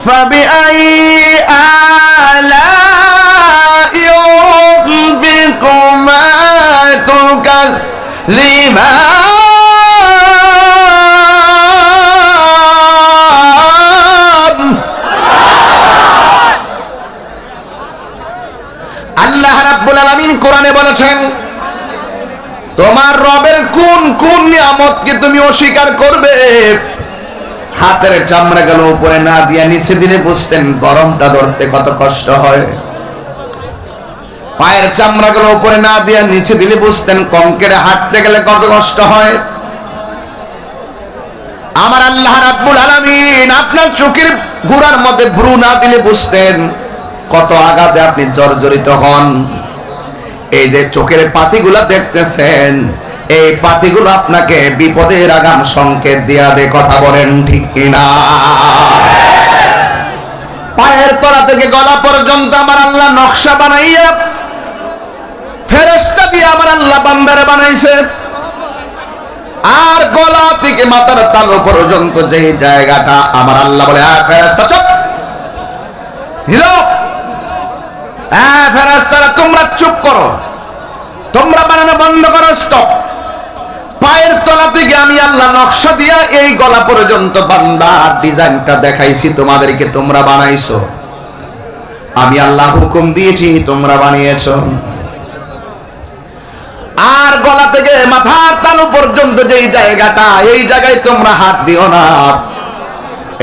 فبأي آلاء ربكما تكذبان আল্লাহ রাব্বুল আলামিন কোরআনে বলেছেন, তোমার রবের কোন কোন নিয়ামতকে তুমি অস্বীকার করবে? হাতের চামড়া গেল উপরে না দিয়া নিচে দিলে বুঝতেন গরমটা ধরতে কত কষ্ট হয়। পায়ের চামড়া গেল উপরে না দিয়া নিচে দিলে বুঝতেন কংকেরে হাঁটতে গেলে কত কষ্ট হয়। আমার আল্লাহ রাব্বুল আলামিন আপনার চোখের গোড়ার মধ্যে ভ্রু না দিলে বুঝতেন কত আঘাতে আপনি জর্জরিত হন। এই যে চোখের পাতিগুলা দেখতেছেন, এই পাতিগুলো আপনাকে বিপদের আগাম সংকেত দিয়া দে। কথা বলেন ঠিক কিনা? পায়ের তলা থেকে গলা পর্যন্ত আমার আল্লাহ নকশা বানাইয়া ফেরেশতা দিয়ে আমার আল্লাহ বান্দারে বানাইছে। আর গলা থেকে মাথার তালু পর্যন্ত যে জায়গাটা আমার আল্লাহ বলে, ফেরেশতা চুপ, হিরো, ফেরেশতারা তোমরা চুপ করো, তোমরা বানানো বন্ধ করো, স্টপ। পায়ের তলা থেকে আমি আল্লাহ নকশা দিয়া এই গলা পর্যন্ত বান্দার ডিজাইনটা দেখাইছি তোমাদেরকে, তোমরা বানাইছো। আমি আল্লাহ হুকুম দিয়েছি, তোমরা বানিয়েছো। আর গলা থেকে মাথার তালু পর্যন্ত যেই জায়গাটা, এই জায়গায় তোমরা হাত দিও না।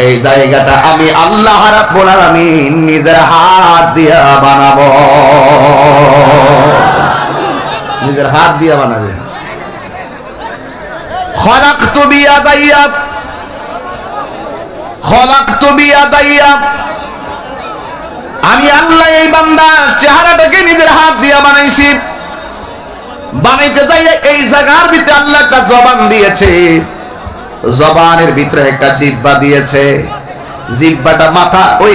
এই জায়গাটা আমি আল্লাহ রাব্বুল আলামিন নিজের হাত দিয়া বানাবো, নিজের হাত দিয়া বানাবে। খলাকতু বিয়াদাইয়া, খলাকতু বিয়াদাইয়া, আমি আল্লাহ এই বান্দার চেহারাটাকে নিজের হাত দিয়া বানাইছি। বানাইতে যাইয়া এই জায়গার ভিতরে আল্লাহ একটা জবান দিয়েছে, জবানের ভিতরে একটা জিহ্বা দিয়েছে। জিহ্বাটা মাথা ওই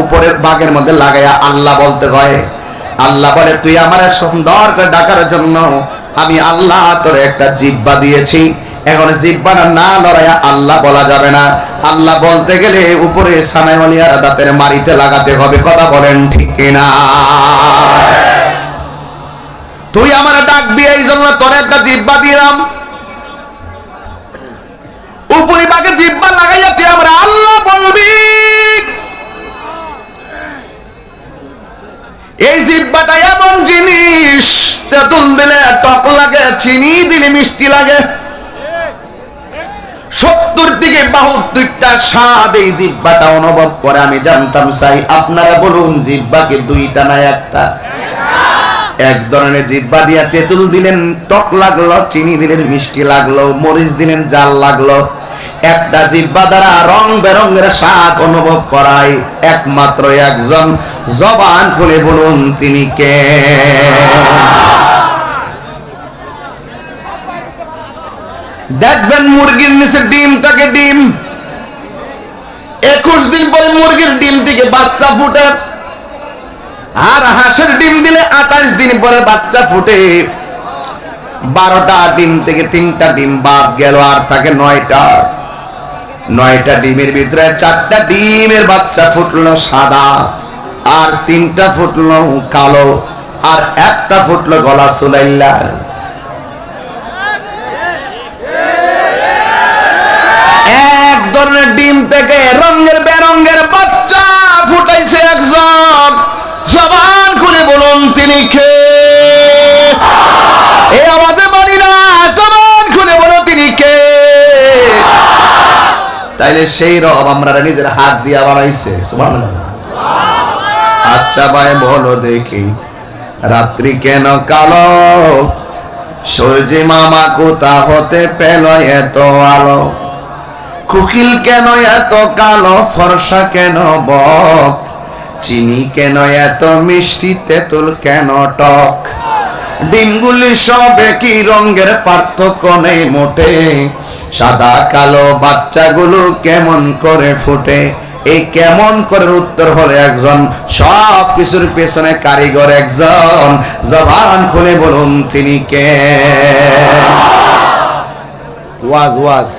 উপরের ভাগের মধ্যে লাগাইয়া আল্লাহ বলতে হয়। আল্লাহ বলে, তুই আমার সুন্দর করে ডাকার জন্য আমি আল্লাহ তোর একটা জিহ্বা দিয়েছি। এখন জিহ্বাটা না লড়াইয়া আল্লাহ বলা যাবে না। আল্লাহ বলতে গেলে উপরে সানাইওয়ালিয়ার দাঁতের মারিতে লাগাতে হবে। কথা বলেন ঠিক কিনা? তুই আমার ডাকবি, এই জন্য তোর একটা জিহ্বা দিলাম। উপরে ভাগে জিহ্বা লাগাইয়া তুই আমার আল্লাহ বলবি। এই জিহ্বাটা এমন জিনিস, তেঁতুল দিলে টক লাগে, চিনি দিলে মিষ্টি লাগে। 70 থেকে 72টা স্বাদ এই জিহ্বাটা অনুভব করে। আমি জানতাম চাই, আপনারা বলুন জিহ্বাকে দুইটা না একটা? এক ধরনের জিহ্বা দিয়া তেঁতুল দিলেন টক লাগলো, চিনি দিলেন মিষ্টি লাগলো, মরিচ দিলেন জাল লাগলো। একটা জিহ্বা দ্বারা রং বেরঙের স্বাদ অনুভব করায় একমাত্র একজন। জবান খুলে বলুন তিনি কে? দেখবেন মুরগির নিচে ডিম থাকে, ডিম 21 দিন পরে মুরগির ডিম থেকে বাচ্চা ফুটে। আর হাঁসের ডিম দিলে 28 দিন পরে বাচ্চা ফুটে। 12টা ডিম থেকে 3টা ডিম বাদ গেল, আর থাকে 9টা। 9টা ডিমের ভিতরে 4টা ডিমের বাচ্চা ফুটলো সাদা, আর 3টা ফুটলো কালো, আর একটা ফুটলো গলা সুলাইল্লা। এক ধরনের ডিম থেকে রঙের বেরঙের বাচ্চা ফুটাইছে একজন। জবান খুলে বলুন তিনি কে? এই আওয়াজে বলি না, জবান খুলে বলো তিনি কে? তাইলে সেই রব আমরা নিজের হাত দিয়া বানাইছে। সুবহানাল্লাহ। আচ্ছা ভাই বলো দেখি, রাত্রি কেন কালো? সূর্য মামা কোথা হতে পেল এত আলো? কুকিল কেন এত কালো? ফর্সা কেন বক? চিনি কেন এত মিষ্টি? তেঁতুল কেন টক? ডিমগুলি সব একই রঙের, পার্থক্য নেই মোটে। সাদা কালো বাচ্চাগুলো কেমন করে ফুটে? এই কেমন করে উত্তর হলো একজন। সব কিছুর পেছনে কারিগর একজন। জবান খুলে বলুন তিনি কে? ওয়াজ ওয়াজ